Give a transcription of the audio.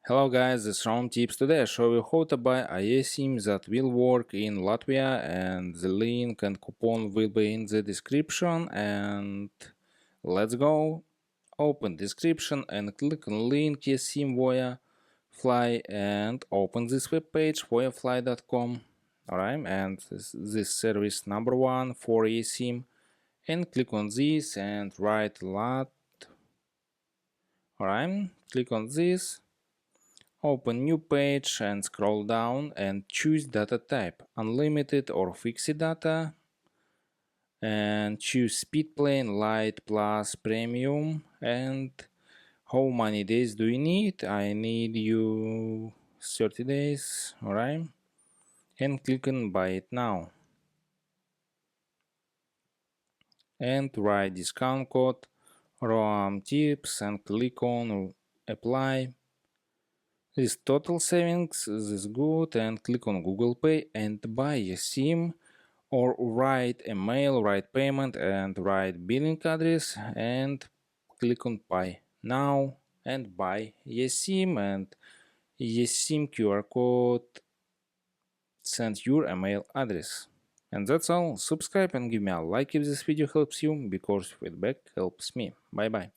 Hello guys, this is Ron Tips. Today I show you how to buy a eSim that will work in Latvia, and the link and coupon will be in the description. And let's go. Open description and click on link eSim via Fly and open this web page voyafly.com. Alright, and this service number one for eSim, and click on this and write lot. Alright, click on this. Open new page and scroll down and choose data type, unlimited or fixed data, and choose speed plan, light, plus, premium, and how many days do you need? I need you 30 days, alright, and click on buy it now and write discount code ROAM tips and click on apply. This total savings is good, and click on Google Pay and buy a SIM, or write a mail, write payment and write billing address and click on buy now and buy a SIM, and a SIM QR code send your email address. And that's all. Subscribe and give me a like if this video helps you, because feedback helps me. Bye bye.